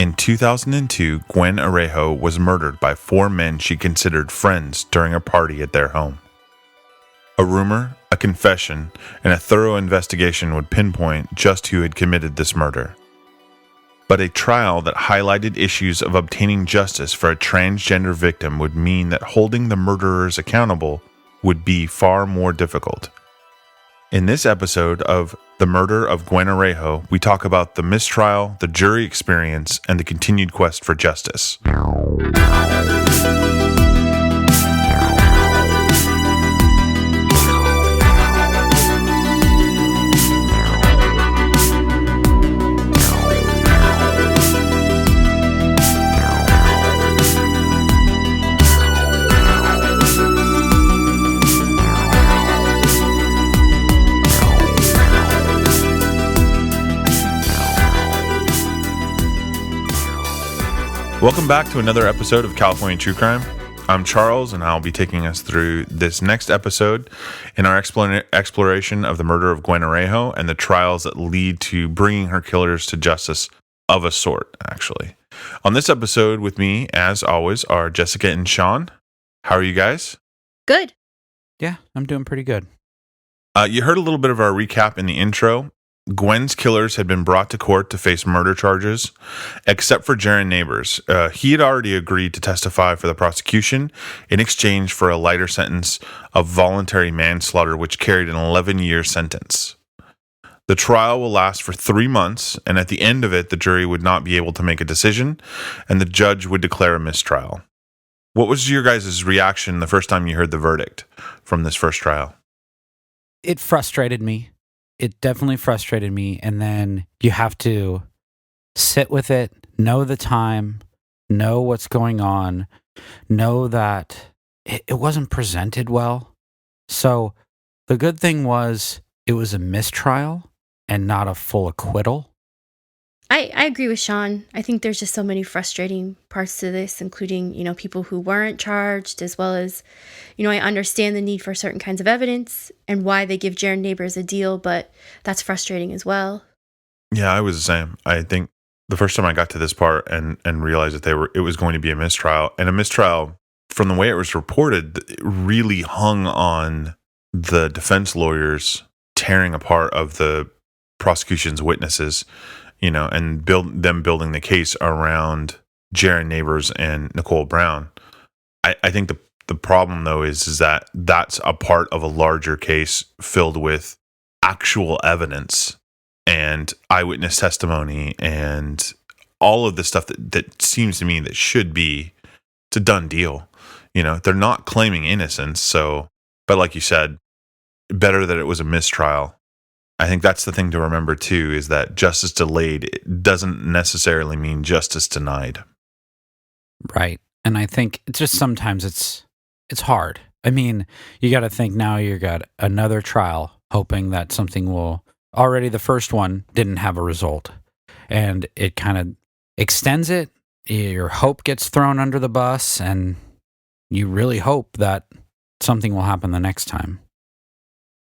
In 2002, Gwen Aruajo was murdered by 4 men she considered friends during a party at their home. A rumor, a confession, and a thorough investigation would pinpoint just who had committed this murder. But a trial that highlighted issues of obtaining justice for a transgender victim would mean that holding the murderers accountable would be far more difficult. In this episode of The Murder of Gwen Aruajo, we talk about the mistrial, the jury experience, and the continued quest for justice. Welcome back to another episode of California True Crime. I'm Charles, and I'll be taking us through this next episode in our exploration of the murder of Gwen Aruajo and the trials that lead to bringing her killers to justice of a sort, actually. On this episode with me, as always, are Jessica and Sean. How are you guys? Good. Yeah, I'm doing pretty good. You heard a little bit of our recap in the intro. Gwen's killers had been brought to court to face murder charges, except for Jaron Neighbors. He had already agreed to testify for the prosecution in exchange for a lighter sentence of voluntary manslaughter, which carried an 11-year sentence. The trial will last for 3 months, and at the end of it, the jury would not be able to make a decision, and the judge would declare a mistrial. What was your guys' reaction the first time you heard the verdict from this first trial? It frustrated me. It definitely frustrated me. And then you have to sit with it, know the time, know what's going on, know that it wasn't presented well. So the good thing was it was a mistrial and not a full acquittal. I agree with Sean. I think there's just so many frustrating parts to this, including, people who weren't charged, as well as, I understand the need for certain kinds of evidence and why they give Jaron Neighbors a deal, but that's frustrating as well. Yeah, I was the same. I think the first time I got to this part and realized that it was going to be a mistrial, and a mistrial, from the way it was reported, it really hung on the defense lawyers tearing apart of the prosecution's witnesses, and building the case around Jaron Neighbors and Nicole Brown. I think the problem, though, is that that's a part of a larger case filled with actual evidence and eyewitness testimony and all of the stuff that seems to me that should be, it's a done deal. They're not claiming innocence. So, but like you said, better that it was a mistrial. I think that's the thing to remember, too, is that justice delayed doesn't necessarily mean justice denied. Right. And I think it's just sometimes it's hard. I mean, you got to think now you got another trial hoping that something will, already the first one didn't have a result. And it kind of extends it. Your hope gets thrown under the bus, and you really hope that something will happen the next time.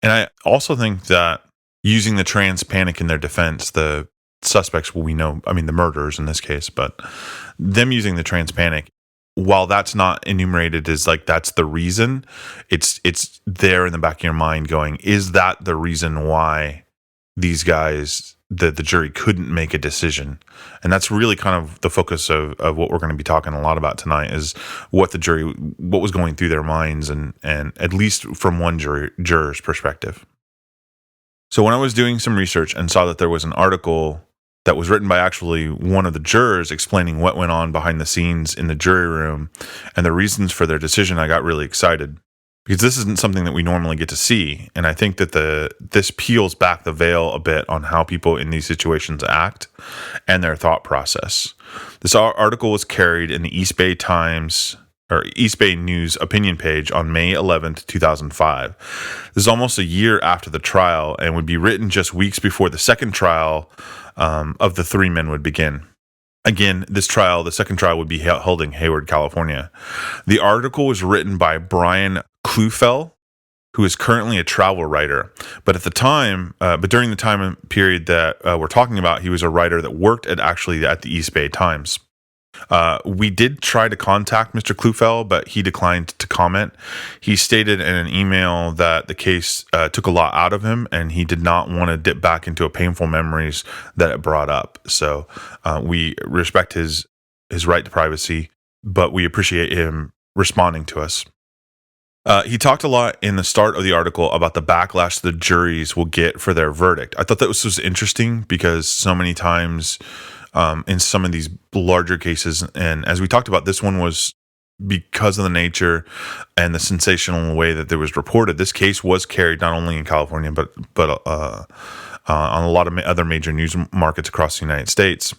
And I also think that using the Transpanic in their defense, the suspects, we know, the murderers in this case, but them using the Transpanic, while that's not enumerated as like that's the reason, it's there in the back of your mind going, is that the reason why these guys, the jury couldn't make a decision? And that's really kind of the focus of what we're going to be talking a lot about tonight, is what was going through their minds, and at least from one juror's perspective. So when I was doing some research and saw that there was an article that was written by actually one of the jurors explaining what went on behind the scenes in the jury room and the reasons for their decision, I got really excited, because this isn't something that we normally get to see. And I think that this peels back the veil a bit on how people in these situations act and their thought process. This article was carried in the East Bay Times or East Bay News opinion page on May 11th, 2005. This is almost a year after the trial and would be written just weeks before the second trial of the 3 men would begin. Again, the second trial would be held in Hayward, California. The article was written by Brian Klufel who is currently a travel writer. But during the time period that we're talking about, he was a writer that worked at the East Bay Times. We did try to contact Mr. Klufel, but he declined to comment. He stated in an email that the case took a lot out of him, and he did not want to dip back into painful memories that it brought up. So we respect his right to privacy, but we appreciate him responding to us. He talked a lot in the start of the article about the backlash the juries will get for their verdict. I thought that this was interesting because so many times in some of these larger cases, and as we talked about, this one was because of the nature and the sensational way that it was reported. This case was carried not only in California, but on a lot of other major news markets across the United States.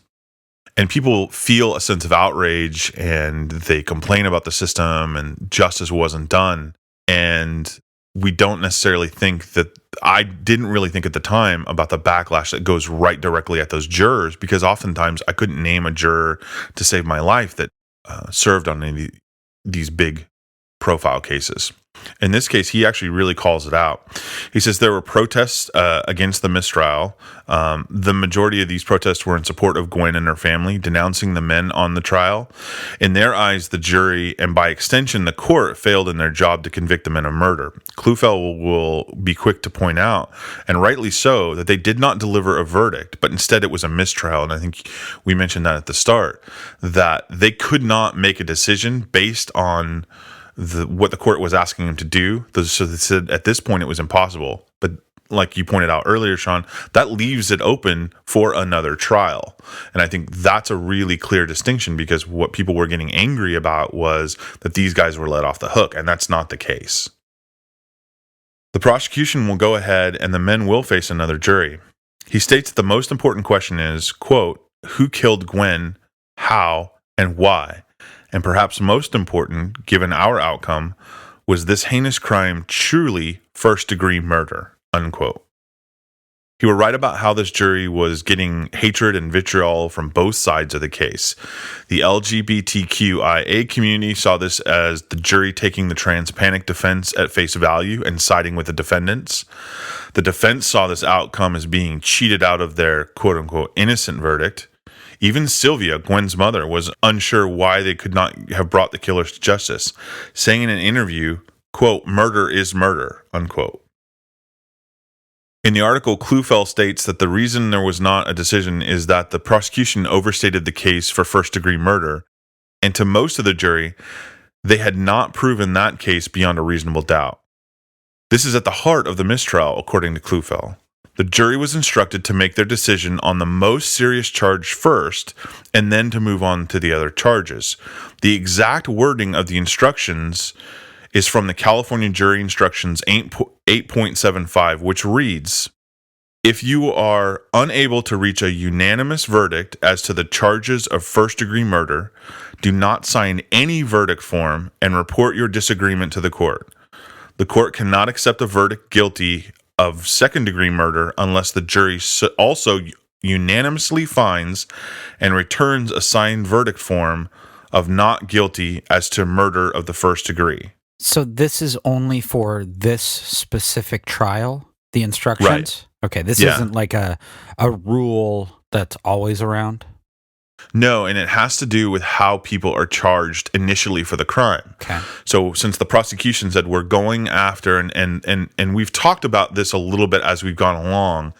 And people feel a sense of outrage and they complain about the system and justice wasn't done. And we don't necessarily think that, I didn't really think at the time about the backlash that goes right directly at those jurors, because oftentimes I couldn't name a juror to save my life that served on any of these big profile cases. In this case, he actually really calls it out. He says there were protests against the mistrial. The majority of these protests were in support of Gwen and her family, denouncing the men on the trial. In their eyes, the jury, and by extension, the court, failed in their job to convict the men of murder. Klufel will be quick to point out, and rightly so, that they did not deliver a verdict, but instead it was a mistrial. And I think we mentioned that at the start, that they could not make a decision based on what the court was asking him to do. So they said at this point it was impossible. But like you pointed out earlier, Sean, that leaves it open for another trial. And I think that's a really clear distinction, because what people were getting angry about was that these guys were let off the hook, and that's not the case. The prosecution will go ahead and the men will face another jury. He states the most important question is, quote, who killed Gwen, how, and why? And perhaps most important, given our outcome, was this heinous crime truly first-degree murder, unquote. He will write about how this jury was getting hatred and vitriol from both sides of the case. The LGBTQIA community saw this as the jury taking the Transpanic Defense at face value and siding with the defendants. The defense saw this outcome as being cheated out of their quote-unquote innocent verdict. Even Sylvia, Gwen's mother, was unsure why they could not have brought the killers to justice, saying in an interview, quote, murder is murder, unquote. In the article, Klufel states that the reason there was not a decision is that the prosecution overstated the case for first-degree murder, and to most of the jury, they had not proven that case beyond a reasonable doubt. This is at the heart of the mistrial, according to Klufel. The jury was instructed to make their decision on the most serious charge first, and then to move on to the other charges. The exact wording of the instructions is from the California Jury Instructions 8.75, which reads, if you are unable to reach a unanimous verdict as to the charges of first-degree murder, do not sign any verdict form and report your disagreement to the court. The court cannot accept a verdict guilty of second-degree murder unless the jury also unanimously finds and returns a signed verdict form of not guilty as to murder of the first degree. So this is only for this specific trial, the instructions? Right. Okay, this isn't like a rule that's always around? No, and it has to do with how people are charged initially for the crime. Okay. So since the prosecution said we're going after, and we've talked about this a little bit as we've gone along,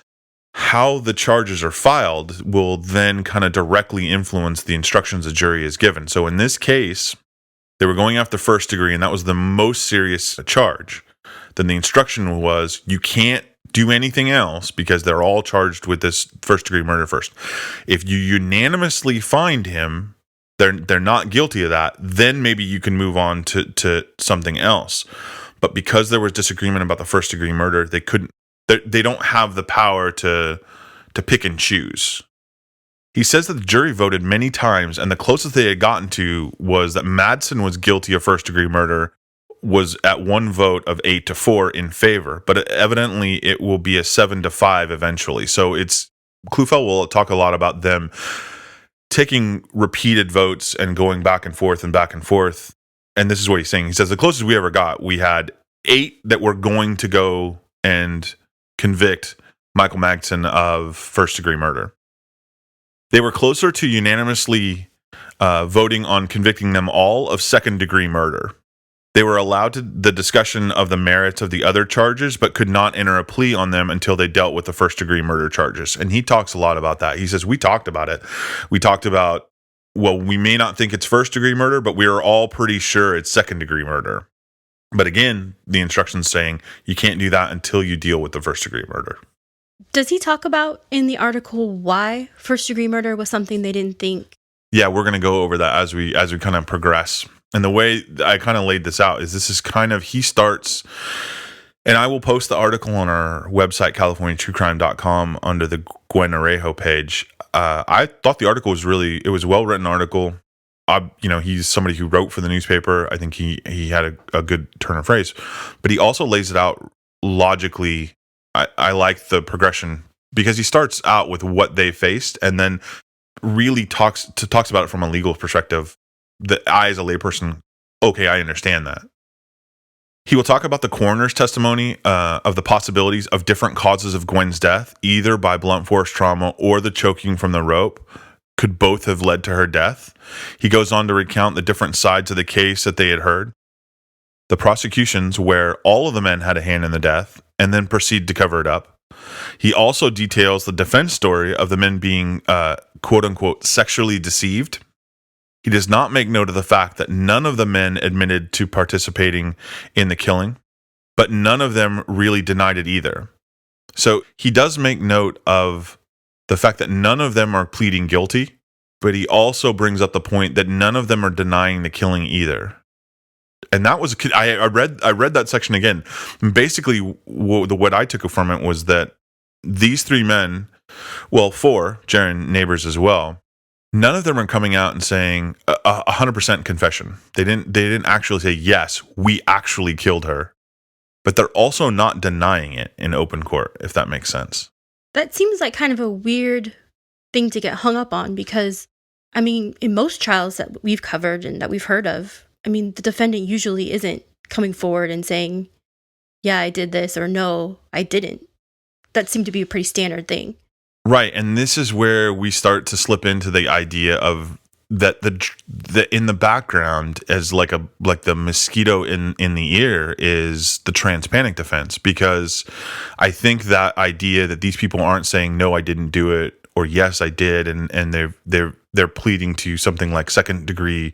how the charges are filed will then kind of directly influence the instructions the jury is given. So in this case, they were going after first degree, and that was the most serious charge. Then the instruction was you can't do anything else because they're all charged with this first-degree murder first. If you unanimously find him, they're not guilty of that, then maybe you can move on to something else. But because there was disagreement about the first-degree murder, they don't have the power to pick and choose. He says that the jury voted many times, and the closest they had gotten to was that Madsen was guilty of first-degree murder, was at one vote of 8-4 in favor, but evidently it will be a 7-5 eventually. So Klufel will talk a lot about them taking repeated votes and going back and forth and back and forth. And this is what he's saying. He says the closest we ever got, we had 8 that were going to go and convict Michael Magson of first-degree murder. They were closer to unanimously voting on convicting them all of second-degree murder. They were allowed the discussion of the merits of the other charges, but could not enter a plea on them until they dealt with the first-degree murder charges. And he talks a lot about that. He says, we talked about it. We talked about, well, we may not think it's first-degree murder, but we are all pretty sure it's second-degree murder. But again, the instructions saying you can't do that until you deal with the first-degree murder. Does he talk about in the article why first-degree murder was something they didn't think? Yeah, we're going to go over that as we kind of progress. And the way I kind of laid this out is this is kind of, he starts, and I will post the article on our website, CaliforniaTrueCrime.com, under the Gwen Aruajo page. I thought the article was it was a well-written article. He's somebody who wrote for the newspaper. I think he had a good turn of phrase, but he also lays it out logically. I like the progression because he starts out with what they faced and then really talks about it from a legal perspective. That I, as a layperson, okay, I understand that. He will talk about the coroner's testimony of the possibilities of different causes of Gwen's death, either by blunt force trauma or the choking from the rope, could both have led to her death. He goes on to recount the different sides of the case that they had heard, the prosecutions where all of the men had a hand in the death, and then proceed to cover it up. He also details the defense story of the men being, quote-unquote, sexually deceived. He does not make note of the fact that none of the men admitted to participating in the killing, but none of them really denied it either. So he does make note of the fact that none of them are pleading guilty, but he also brings up the point that none of them are denying the killing either. And that was, I read that section again. Basically, what I took from it was that these 3 men, well, 4, Jaron neighbors as well, none of them are coming out and saying 100% confession. They didn't actually say, yes, we actually killed her. But they're also not denying it in open court, if that makes sense. That seems like kind of a weird thing to get hung up on because, I mean, in most trials that we've covered and that we've heard of, I mean, the defendant usually isn't coming forward and saying, yeah, I did this, or no, I didn't. That seemed to be a pretty standard thing. Right, and this is where we start to slip into the idea of that the in the background as like the mosquito in the ear is the Transpanic Defense, because I think that idea that these people aren't saying no, I didn't do it, or yes, I did, and they're pleading to something like second degree.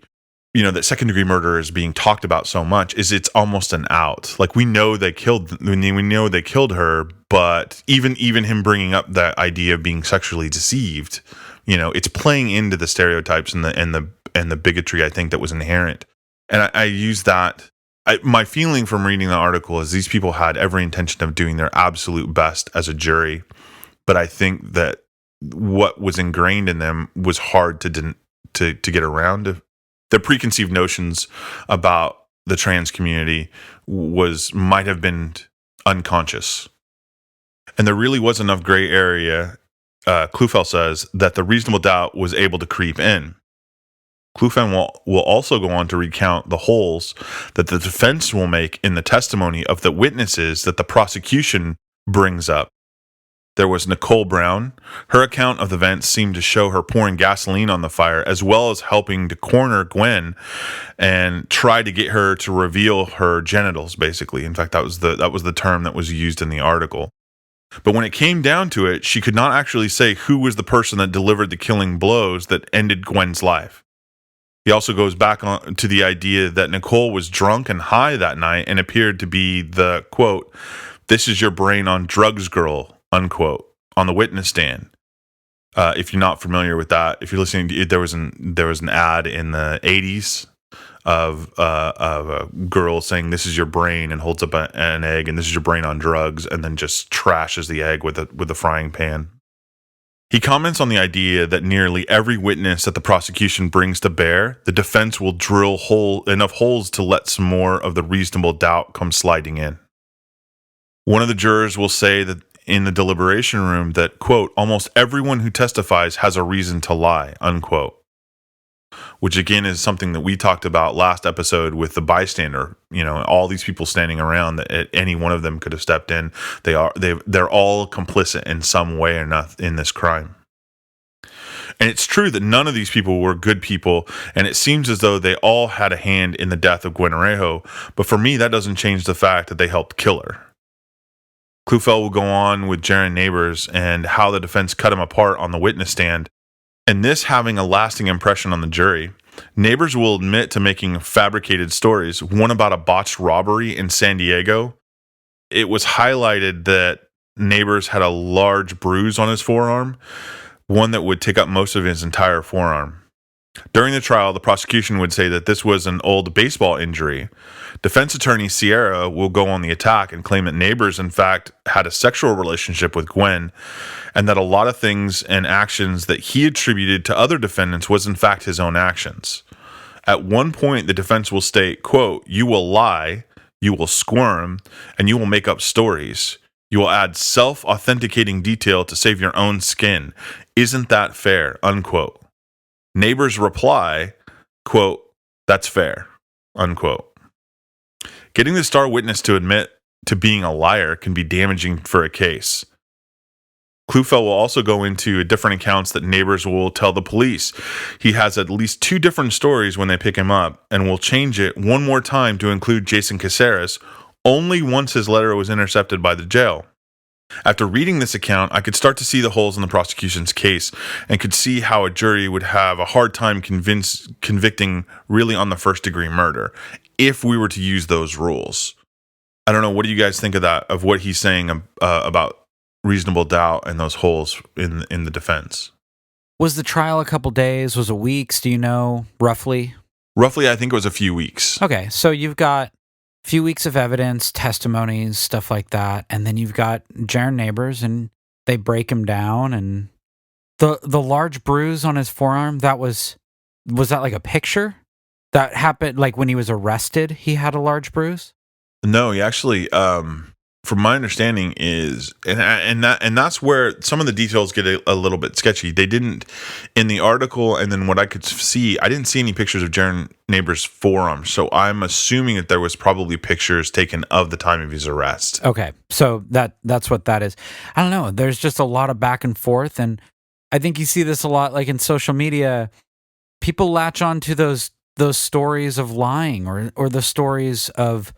That second degree murder is being talked about so much, it's almost an out. Like we know they killed her, but even him bringing up that idea of being sexually deceived, it's playing into the stereotypes and the bigotry I think that was inherent. And I use that. My feeling from reading the article is these people had every intention of doing their absolute best as a jury, but I think that what was ingrained in them was hard to get around. Their preconceived notions about the trans community might have been unconscious. And there really was enough gray area, Klufel says, that the reasonable doubt was able to creep in. Klufel will also go on to recount the holes that the defense will make in the testimony of the witnesses that the prosecution brings up. There was Nicole Brown. Her account of the events seemed to show her pouring gasoline on the fire, as well as helping to corner Gwen and try to get her to reveal her genitals, basically. In fact, that was the term that was used in the article. But when it came down to it, she could not actually say who was the person that delivered the killing blows that ended Gwen's life. He also goes back on to the idea that Nicole was drunk and high that night and appeared to be the, quote, "This is your brain on drugs girl," unquote, on the witness stand. If you're not familiar with that, if you're listening, there was an ad in the 80s of a girl saying, "This is your brain," and holds up an egg, and "This is your brain on drugs," and then just trashes the egg with a frying pan. He comments on the idea that nearly every witness that the prosecution brings to bear, the defense will drill enough holes to let some more of the reasonable doubt come sliding in. One of the jurors will say that in the deliberation room that, quote, "almost everyone who testifies has a reason to lie," unquote. which again is something that we talked about last episode with the bystander. All these people standing around that any one of them could have stepped in. They're all complicit in some way or not in this crime. And it's true that none of these people were good people, and it seems as though they all had a hand in the death of Gwen Aruajo, but for me, that doesn't change the fact that they helped kill her. Klufel will go on with Jaron Neighbors and how the defense cut him apart on the witness stand, and this having a lasting impression on the jury. Neighbors will admit to making fabricated stories, one about a botched robbery in San Diego. It was highlighted that Neighbors had a large bruise on his forearm, one that would take up most of his entire forearm. During the trial, the prosecution would say that this was an old baseball injury. Defense attorney Sierra will go on the attack and claim that Neighbors, in fact, had a sexual relationship with Gwen, and that a lot of things and actions that he attributed to other defendants was in fact his own actions. At one point, the defense will state, quote, "You will lie, you will squirm, and you will make up stories. You will add self-authenticating detail to save your own skin. Isn't that fair?" Unquote. Neighbors reply, quote, "That's fair," unquote. Getting the star witness to admit to being a liar can be damaging for a case. Klufel will also go into different accounts that Neighbors will tell the police. He has at least 2 different stories when they pick him up, and will change it one more time to include Jason Caceres, only once his letter was intercepted by the jail. After reading this account, I could start to see the holes in the prosecution's case and could see how a jury would have a hard time convicting really on the first-degree murder if we were to use those rules. I don't know. What do you guys think of that, of what he's saying about reasonable doubt and those holes in the defense? Was the trial a couple days? Was it weeks? Do you know, roughly? Roughly, I think it was a few weeks. Okay, so you've got a few weeks of evidence, testimonies, stuff like that, and then you've got Jaron Neighbors, and they break him down, and the large bruise on his forearm, was that like a picture? That happened like when he was arrested, he had a large bruise? No, he actually, from my understanding is, and that's where some of the details get a little bit sketchy. They didn't, in the article, and then what I could see, I didn't see any pictures of Jaron Neighbors' forearm, so I'm assuming that there was probably pictures taken of the time of his arrest. Okay, so that's what that is. I don't know. There's just a lot of back and forth, and I think you see this a lot, like in social media. People latch on to those stories of lying or the stories of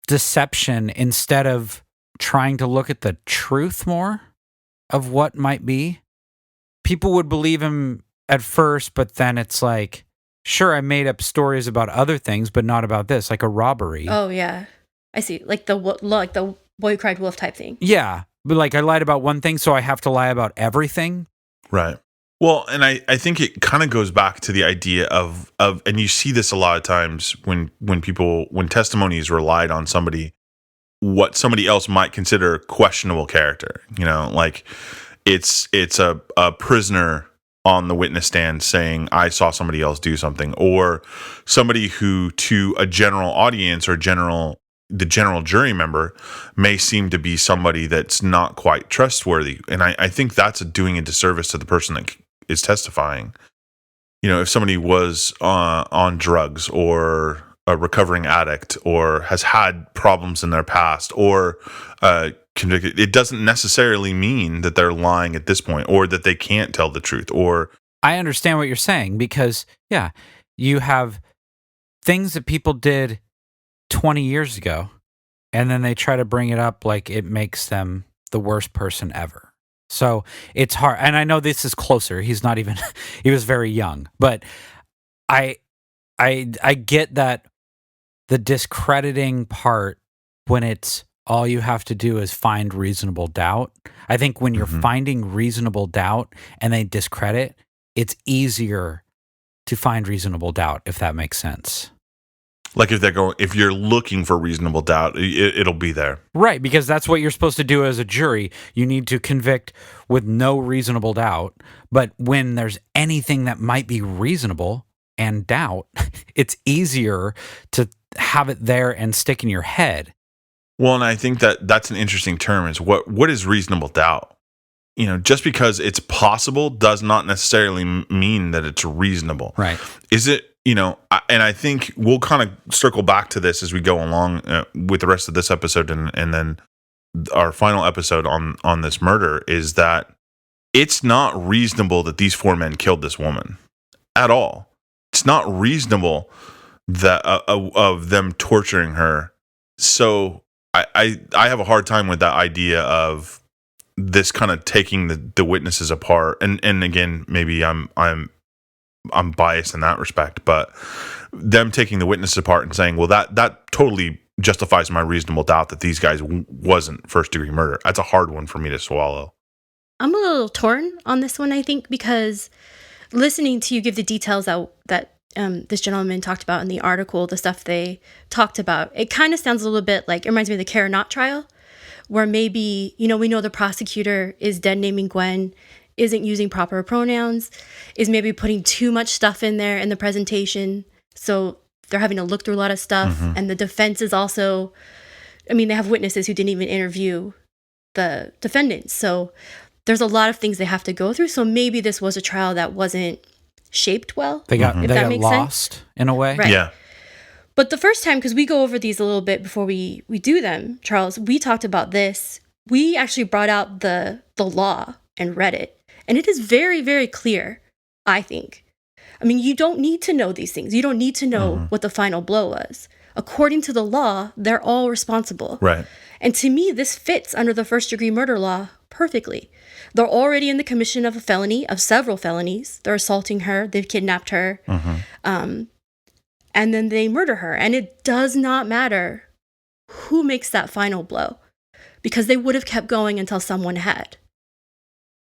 deception instead of trying to look at the truth more of what might be. People would believe him at first, but then it's like, sure, I made up stories about other things, but not about this, like a robbery. Oh yeah, I see. Like the boy who cried wolf type thing. Yeah, but like I lied about one thing, so I have to lie about everything. Right. Well, and I think it kind of goes back to the idea of, and you see this a lot of times when testimonies relied on somebody, what somebody else might consider questionable character. Like it's a prisoner on the witness stand saying, "I saw somebody else do something," or somebody who to a general audience or the general jury member may seem to be somebody that's not quite trustworthy. And I think that's doing a disservice to the person that is testifying. If somebody was on drugs or a recovering addict or has had problems in their past or convicted, it doesn't necessarily mean that they're lying at this point or that they can't tell the truth. Or I understand what you're saying because, yeah, you have things that people did 20 years ago, and then they try to bring it up like it makes them the worst person ever. So it's hard. And I know this is closer. He's not even, he was very young, but I get that the discrediting part when it's all you have to do is find reasonable doubt. I think when you're finding reasonable doubt and they discredit, it's easier to find reasonable doubt, if that makes sense. Like if you're looking for reasonable doubt, it'll be there. Right, because that's what you're supposed to do as a jury. You need to convict with no reasonable doubt. But when there's anything that might be reasonable and doubt, it's easier to have it there and stick in your head. Well, and I think that's an interesting term is what is reasonable doubt? just because it's possible does not necessarily mean that it's reasonable. Right. Is it, and I think we'll kind of circle back to this as we go along with the rest of this episode, and then our final episode on this murder is that it's not reasonable that these 4 men killed this woman at all. It's not reasonable that of them torturing her. So I have a hard time with that idea of this kind of taking the witnesses apart. And again, maybe I'm biased in that respect, but them taking the witnesses apart and saying, well, that totally justifies my reasonable doubt that these guys wasn't first-degree murder. That's a hard one for me to swallow. I'm a little torn on this one, I think, because listening to you give the details that this gentleman talked about in the article, the stuff they talked about, it kind of sounds a little bit like, it reminds me of the Care or Not trial, where maybe, we know the prosecutor is dead naming Gwen, isn't using proper pronouns, is maybe putting too much stuff in there in the presentation. So they're having to look through a lot of stuff. Mm-hmm. And the defense is also, they have witnesses who didn't even interview the defendants. So there's a lot of things they have to go through. So maybe this was a trial that wasn't shaped well. They got lost sense. In a way. Right. Yeah. But the first time, because we go over these a little bit before we do them, Charles, we talked about this. We actually brought out the law and read it. And it is very, very clear, I think. You don't need to know these things. You don't need to know what the final blow was. According to the law, they're all responsible. Right. And to me, this fits under the first-degree murder law perfectly. They're already in the commission of a felony, of several felonies. They're assaulting her. They've kidnapped her. And then they murder her. And it does not matter who makes that final blow, because they would have kept going until someone had.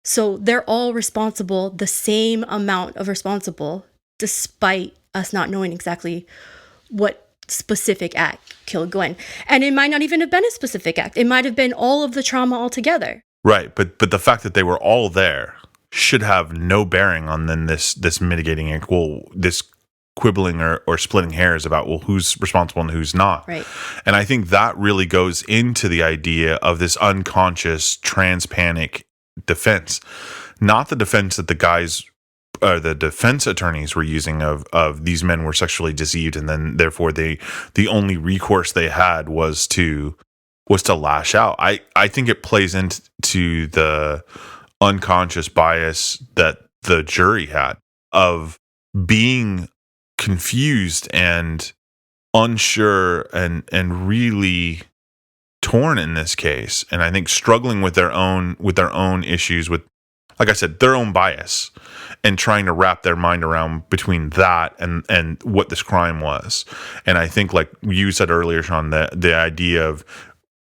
So they're all responsible, the same amount of responsible, despite us not knowing exactly what specific act killed Gwen. And it might not even have been a specific act. It might have been all of the trauma altogether. Right, but the fact that they were all there should have no bearing on then this mitigating, this quibbling or splitting hairs about, who's responsible and who's not. Right. And I think that really goes into the idea of this unconscious transpanic defense, not the defense that the defense attorneys were using of these men were sexually deceived, and then therefore the only recourse they had was to lash out. I think it plays into the unconscious bias that the jury had of being confused and unsure and really torn in this case, and I think struggling with their own issues, with, like I said, their own bias, and trying to wrap their mind around between that and what this crime was. And I think, like you said earlier, Sean, the idea of,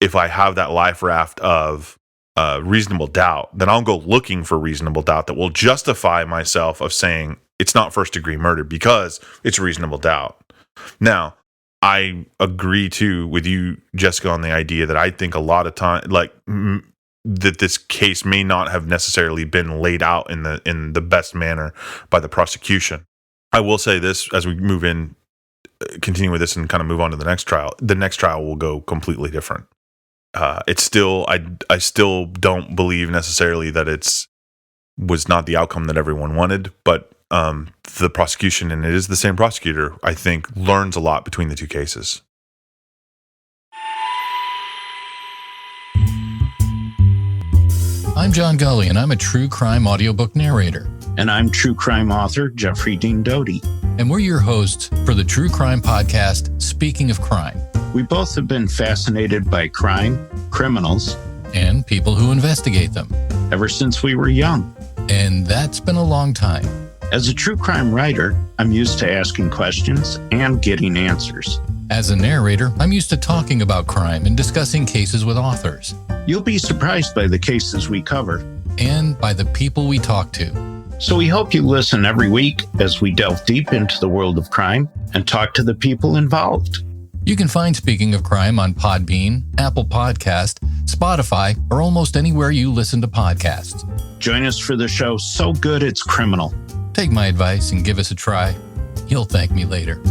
if I have that life raft of reasonable doubt, then I'll go looking for reasonable doubt that will justify myself of saying it's not first degree murder because it's reasonable doubt. Now, I agree too with you, Jessica, on the idea that I think a lot of time, that this case may not have necessarily been laid out in the best manner by the prosecution. I will say this as we continue with this and kind of move on to the next trial. The next trial will go completely different. It's still, I still don't believe necessarily that was not the outcome that everyone wanted, but the prosecution, and it is the same prosecutor, I think, learns a lot between the two cases. I'm John Gully, and I'm a true crime audiobook narrator. And I'm true crime author Jeffrey Dean Doty. And we're your hosts for the true crime podcast, Speaking of Crime. We both have been fascinated by crime, criminals, and people who investigate them ever since we were young. And that's been a long time. As a true crime writer, I'm used to asking questions and getting answers. As a narrator, I'm used to talking about crime and discussing cases with authors. You'll be surprised by the cases we cover. And by the people we talk to. So we hope you listen every week as we delve deep into the world of crime and talk to the people involved. You can find Speaking of Crime on Podbean, Apple Podcast, Spotify, or almost anywhere you listen to podcasts. Join us for the show So Good It's Criminal. Take my advice and give us a try. You'll thank me later.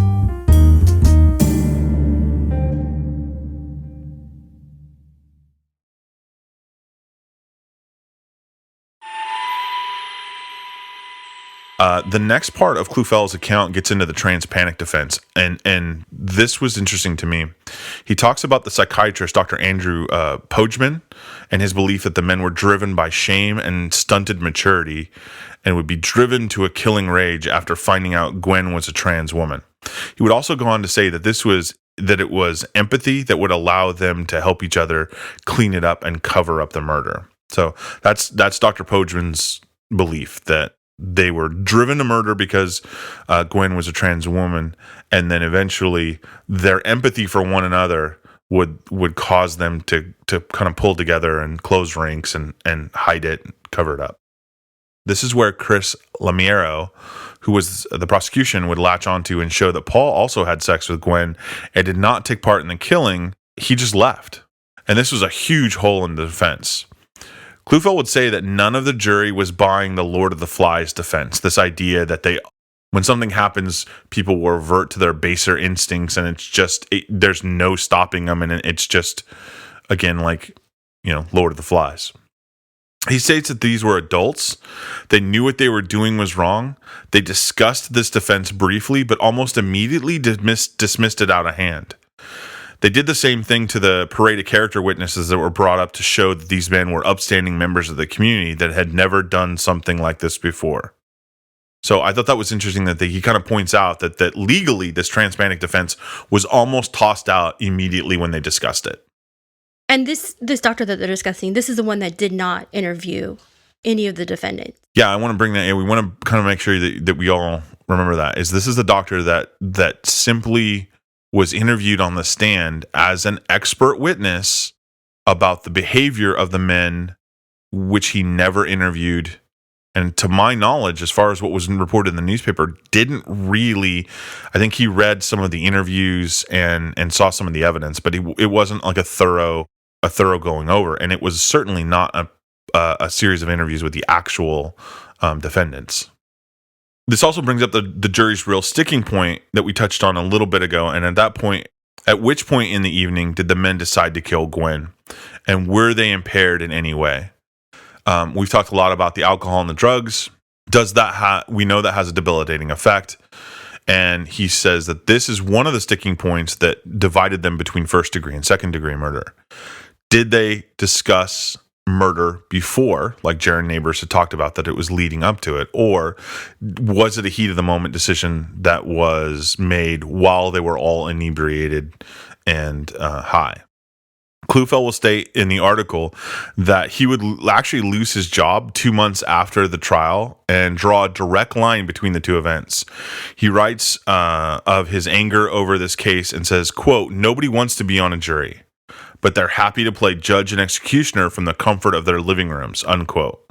The next part of Klufell's account gets into the Transpanic Defense, and this was interesting to me. He talks about the psychiatrist, Dr. Andrew Pojman, and his belief that the men were driven by shame and stunted maturity and would be driven to a killing rage after finding out Gwen was a trans woman. He would also go on to say that it was empathy that would allow them to help each other clean it up and cover up the murder. So that's Dr. Pojman's belief, that they were driven to murder because Gwen was a trans woman, and then eventually their empathy for one another would cause them to kind of pull together and close ranks and hide it and cover it up. This is where Chris Lamiero, who was the prosecution, would latch onto and show that Paul also had sex with Gwen and did not take part in the killing. He just left. And this was a huge hole in the defense. Klufell would say that none of the jury was buying the Lord of the Flies defense, this idea that when something happens, people will revert to their baser instincts, and it's just, there's no stopping them, and it's just, again, like, Lord of the Flies. He states that these were adults. They knew what they were doing was wrong. They discussed this defense briefly, but almost immediately dismissed it out of hand. They did the same thing to the parade of character witnesses that were brought up to show that these men were upstanding members of the community that had never done something like this before. So I thought that was interesting that he kind of points out that legally this Transpanic defense was almost tossed out immediately when they discussed it. And this doctor that they're discussing, this is the one that did not interview any of the defendants. Yeah, I want to bring that in. We want to kind of make sure that we all remember that. This is the doctor that simply was interviewed on the stand as an expert witness about the behavior of the men, which he never interviewed. And to my knowledge, as far as what was reported in the newspaper, didn't really, I think he read some of the interviews and saw some of the evidence, but it wasn't like a thorough going over. And it was certainly not a series of interviews with the actual defendants. This also brings up the jury's real sticking point that we touched on a little bit ago. And at which point in the evening did the men decide to kill Gwen? And were they impaired in any way? We've talked a lot about the alcohol and the drugs. We know that has a debilitating effect. And he says that this is one of the sticking points that divided them between first degree and second degree murder. Did they discuss murder before, like Jaron Neighbors had talked about, that it was leading up to it, or was it a heat of the moment decision that was made while they were all inebriated and high? Klufell will state in the article that he would actually lose his job 2 months after the trial and draw a direct line between the two events. He writes of his anger over this case and says, quote, "Nobody wants to be on a jury, but they're happy to play judge and executioner from the comfort of their living rooms," unquote.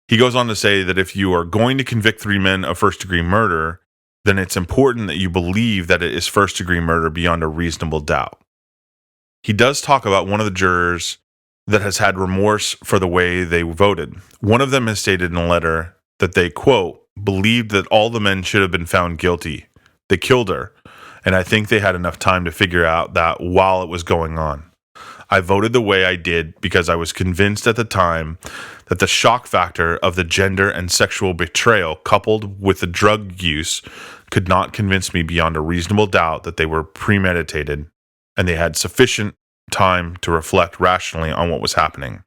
He goes on to say that if you are going to convict 3 men of first-degree murder, then it's important that you believe that it is first-degree murder beyond a reasonable doubt. He does talk about one of the jurors that has had remorse for the way they voted. One of them has stated in a letter that they, quote, "believed that all the men should have been found guilty. They killed her, and I think they had enough time to figure out that while it was going on. I voted the way I did because I was convinced at the time that the shock factor of the gender and sexual betrayal coupled with the drug use could not convince me beyond a reasonable doubt that they were premeditated and they had sufficient time to reflect rationally on what was happening.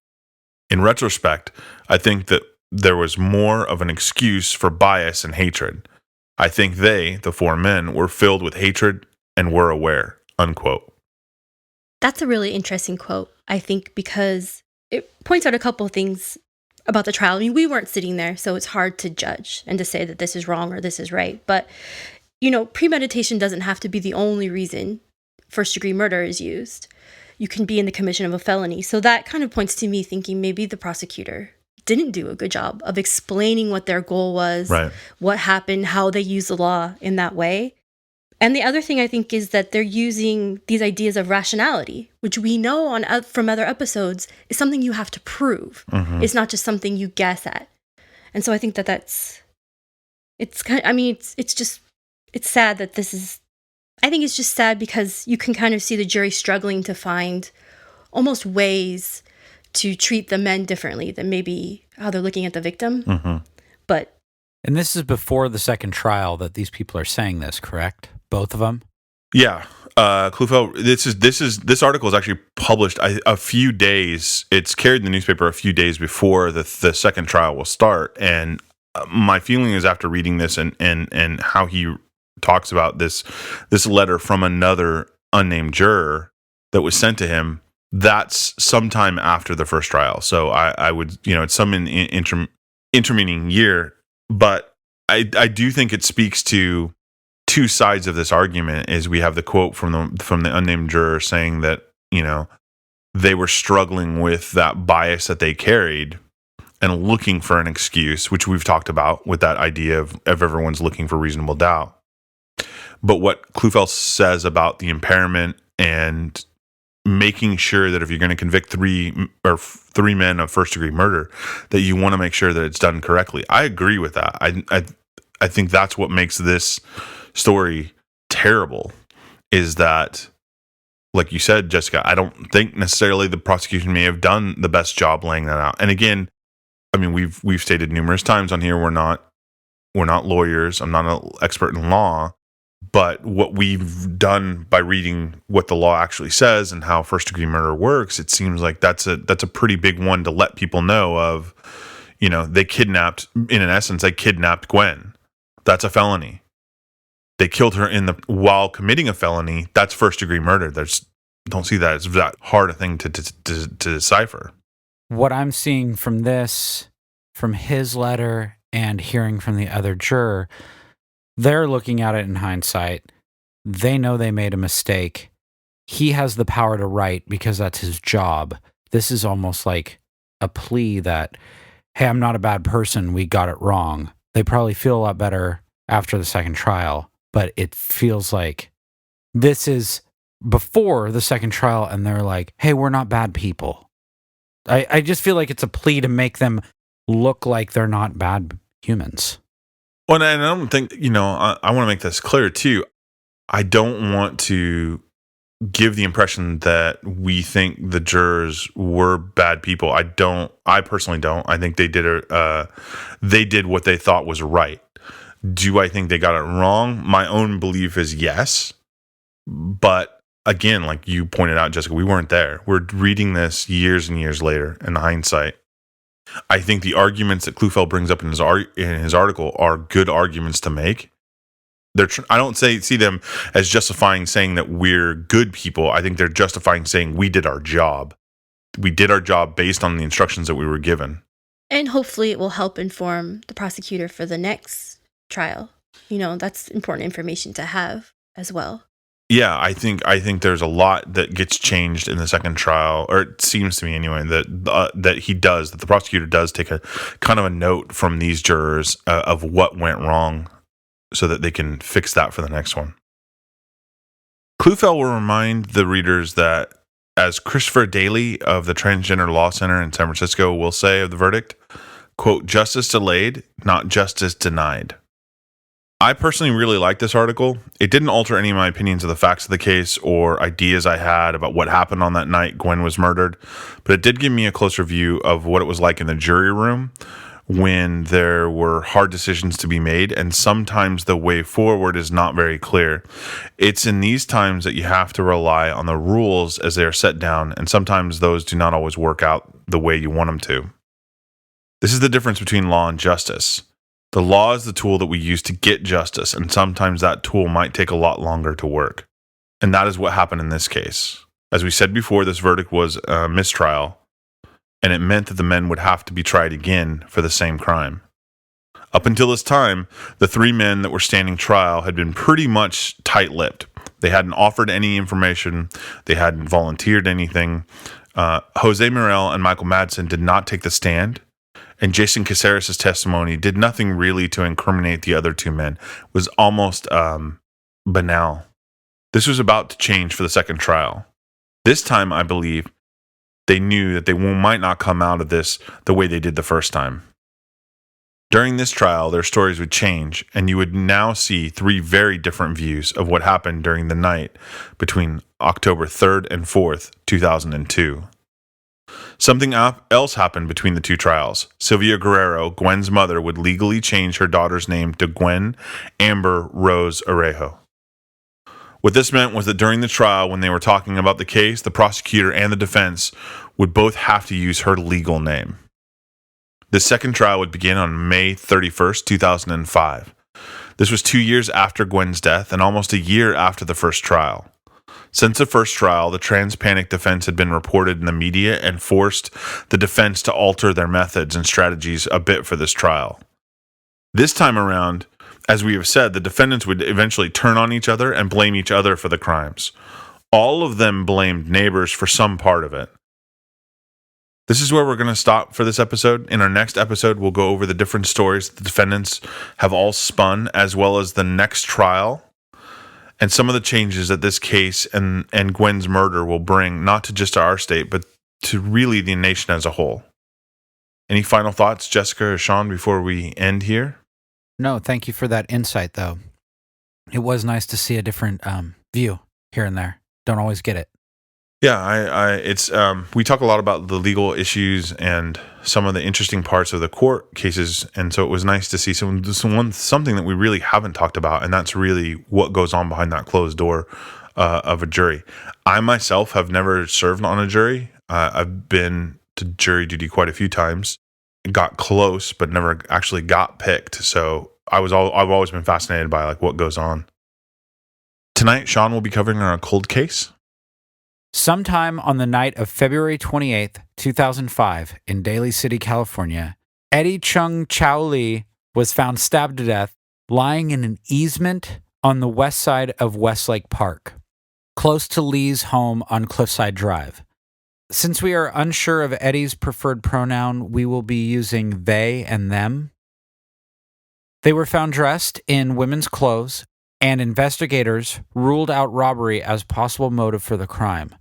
In retrospect, I think that there was more of an excuse for bias and hatred. I think they, the 4 men, were filled with hatred and were aware," unquote. That's a really interesting quote, I think, because it points out a couple of things about the trial. I mean, we weren't sitting there, so it's hard to judge and to say that this is wrong or this is right. But, premeditation doesn't have to be the only reason first-degree murder is used. You can be in the commission of a felony. So that kind of points to me thinking maybe the prosecutor didn't do a good job of explaining what their goal was, right, what happened, how they use the law in that way. And the other thing I think is that they're using these ideas of rationality, which we know from other episodes is something you have to prove. Mm-hmm. It's not just something you guess at. And so I think it's sad that this is, I think it's just sad because you can kind of see the jury struggling to find almost ways to treat the men differently than maybe how they're looking at the victim. Mm-hmm. But And this is before the second trial that these people are saying this, correct? Both of them? Yeah. Klufel, this article is actually published a few days. It's carried in the newspaper a few days before the second trial will start. And my feeling is, after reading this and how he talks about this letter from another unnamed juror that was sent to him, that's sometime after the first trial. So I would, it's some intervening year, but I do think it speaks to two sides of this argument. Is we have the quote from the unnamed juror saying that, they were struggling with that bias that they carried and looking for an excuse, which we've talked about with that idea of everyone's looking for reasonable doubt. But what Klufel says about the impairment and making sure that if you're going to convict three men of first degree murder, that you want to make sure that it's done correctly. I agree with that. I think that's what makes this story terrible, is that, like you said, Jessica, I don't think necessarily the prosecution may have done the best job laying that out. And again, I mean, we've stated numerous times on here, we're not lawyers. I'm not an expert in law, but what we've done by reading what the law actually says and how first degree murder works, it seems like that's a pretty big one to let people know of. They kidnapped Gwen. That's a felony. They killed her while committing a felony. That's first degree murder. Don't see that as that hard a thing to decipher. What I'm seeing from this, from his letter and hearing from the other juror, they're looking at it in hindsight. They know they made a mistake. He has the power to write because that's his job. This is almost like a plea that, hey, I'm not a bad person. We got it wrong. They probably feel a lot better after the second trial, but it feels like this is before the second trial and they're like, hey, we're not bad people. I just feel like it's a plea to make them look like they're not bad humans. Well, and I don't think, I want to make this clear too. I don't want to give the impression that we think the jurors were bad people. I personally don't. I think they did what they thought was right. Do I think they got it wrong? My own belief is yes. But again, like you pointed out, Jessica, we weren't there. We're reading this years and years later in hindsight. I think the arguments that Klufel brings up in his article are good arguments to make. I don't see them as justifying saying that we're good people. I think they're justifying saying we did our job. We did our job based on the instructions that we were given. And hopefully it will help inform the prosecutor for the next trial. That's important information to have as well. Yeah, I think there's a lot that gets changed in the second trial, or it seems to me anyway, that the prosecutor does take a kind of a note from these jurors of what went wrong so that they can fix that for the next one. Klufel will remind the readers that, as Christopher Daly of the Transgender Law Center in San Francisco will say of the verdict, quote, justice delayed, not justice denied. I personally really like this article. It didn't alter any of my opinions of the facts of the case or ideas I had about what happened on that night Gwen was murdered, but it did give me a closer view of what it was like in the jury room when there were hard decisions to be made, and sometimes the way forward is not very clear. It's in these times that you have to rely on the rules as they are set down, and sometimes those do not always work out the way you want them to. This is the difference between law and justice. The law is the tool that we use to get justice, and sometimes that tool might take a lot longer to work. And that is what happened in this case. As we said before, this verdict was a mistrial, and it meant that the men would have to be tried again for the same crime. Up until this time, the three men that were standing trial had been pretty much tight-lipped. They hadn't offered any information. They hadn't volunteered anything. Jose Morel and Michael Madsen did not take the stand. And Jason Caceres' testimony did nothing really to incriminate the other two men. It was almost banal. This was about to change for the second trial. This time, I believe, they knew that they might not come out of this the way they did the first time. During this trial, their stories would change, and you would now see three very different views of what happened during the night between October 3rd and 4th, 2002. Something else happened between the two trials. Sylvia Guerrero, Gwen's mother, would legally change her daughter's name to Gwen Amber Rose Araujo. What this meant was that during the trial, when they were talking about the case, the prosecutor and the defense would both have to use her legal name. The second trial would begin on May 31st, 2005. This was 2 years after Gwen's death and almost a year after the first trial. Since the first trial, the Transpanic Defense had been reported in the media and forced the defense to alter their methods and strategies a bit for this trial. This time around, as we have said, the defendants would eventually turn on each other and blame each other for the crimes. All of them blamed neighbors for some part of it. This is where we're going to stop for this episode. In our next episode, we'll go over the different stories the defendants have all spun, as well as the next trial, and some of the changes that this case and Gwen's murder will bring, not to just our state, but to really the nation as a whole. Any final thoughts, Jessica or Sean, before we end here? No, thank you for that insight, though. It was nice to see a different view here and there. Don't always get it. Yeah, it's we talk a lot about the legal issues and some of the interesting parts of the court cases, and so it was nice to see something that we really haven't talked about, and that's really what goes on behind that closed door of a jury. I myself have never served on a jury. I've been to jury duty quite a few times, got close, but never actually got picked. So I've always been fascinated by like what goes on. Tonight, Sean will be covering a cold case. Sometime on the night of February 28th, 2005, in Daly City, California, Eddie Chung Chow Lee was found stabbed to death, lying in an easement on the west side of Westlake Park, close to Lee's home on Cliffside Drive. Since we are unsure of Eddie's preferred pronoun, we will be using they and them. They were found dressed in women's clothes, and investigators ruled out robbery as possible motive for the crime.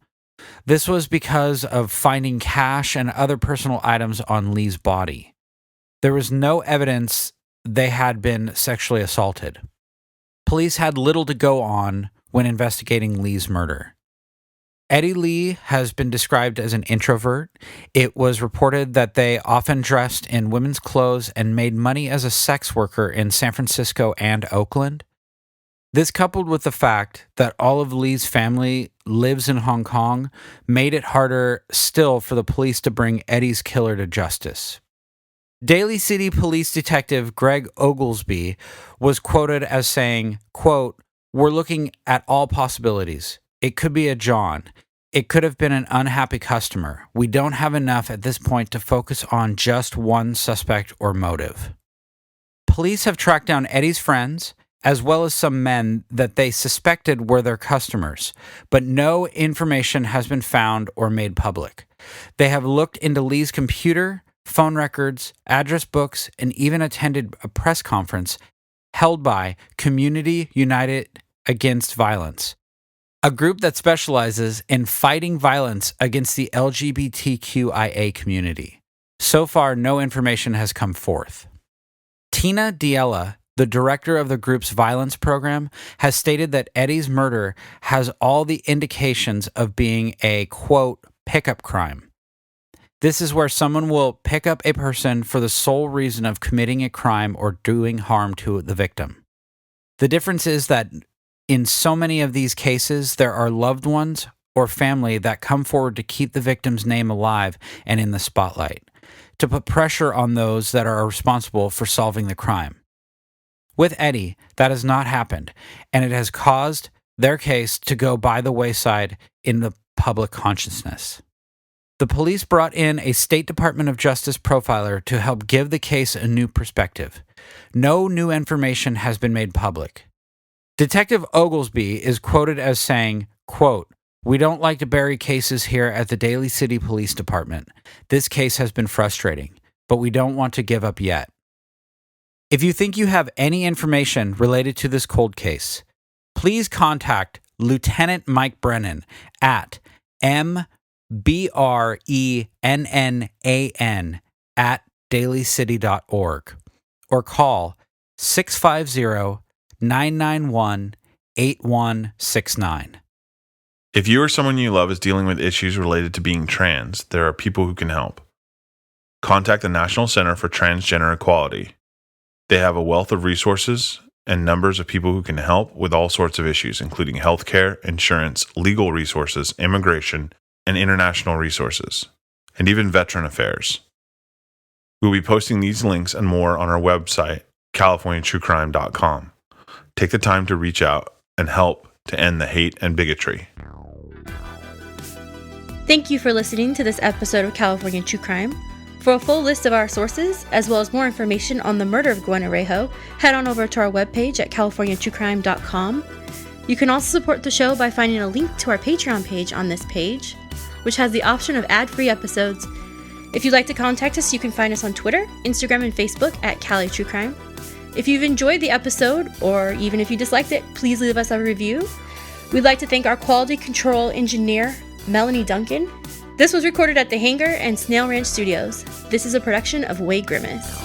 This was because of finding cash and other personal items on Lee's body. There was no evidence they had been sexually assaulted. Police had little to go on when investigating Lee's murder. Eddie Lee has been described as an introvert. It was reported that they often dressed in women's clothes and made money as a sex worker in San Francisco and Oakland. This, coupled with the fact that all of Lee's family lives in Hong Kong, made it harder still for the police to bring Eddie's killer to justice. Daly City Police Detective Greg Oglesby was quoted as saying, quote, "We're looking at all possibilities. It could be a John. It could have been an unhappy customer. We don't have enough at this point to focus on just one suspect or motive." Police have tracked down Eddie's friends, as well as some men that they suspected were their customers, but no information has been found or made public. They have looked into Lee's computer, phone records, address books, and even attended a press conference held by Community United Against Violence, a group that specializes in fighting violence against the LGBTQIA community. So far, no information has come forth. Tina Diella, the director of the group's violence program, has stated that Eddie's murder has all the indications of being a, quote, pickup crime. This is where someone will pick up a person for the sole reason of committing a crime or doing harm to the victim. The difference is that in so many of these cases, there are loved ones or family that come forward to keep the victim's name alive and in the spotlight, to put pressure on those that are responsible for solving the crime. With Eddie, that has not happened, and it has caused their case to go by the wayside in the public consciousness. The police brought in a State Department of Justice profiler to help give the case a new perspective. No new information has been made public. Detective Oglesby is quoted as saying, quote, "We don't like to bury cases here at the Daly City Police Department. This case has been frustrating, but we don't want to give up yet." If you think you have any information related to this cold case, please contact Lieutenant Mike Brennan at mbrennan@dalycity.org or call 650-991-8169. If you or someone you love is dealing with issues related to being trans, there are people who can help. Contact the National Center for Transgender Equality. They have a wealth of resources and numbers of people who can help with all sorts of issues, including healthcare, insurance, legal resources, immigration, and international resources, and even veteran affairs. We'll be posting these links and more on our website, CaliforniaTrueCrime.com. Take the time to reach out and help to end the hate and bigotry. Thank you for listening to this episode of California True Crime. For a full list of our sources, as well as more information on the murder of Gwen Aruajo, head on over to our webpage at CaliforniaTrueCrime.com. You can also support the show by finding a link to our Patreon page on this page, which has the option of ad-free episodes. If you'd like to contact us, you can find us on Twitter, Instagram, and Facebook at Cali True Crime. If you've enjoyed the episode, or even if you disliked it, please leave us a review. We'd like to thank our quality control engineer, Melanie Duncan. This was recorded at The Hangar and Snail Ranch Studios. This is a production of Way Grimace.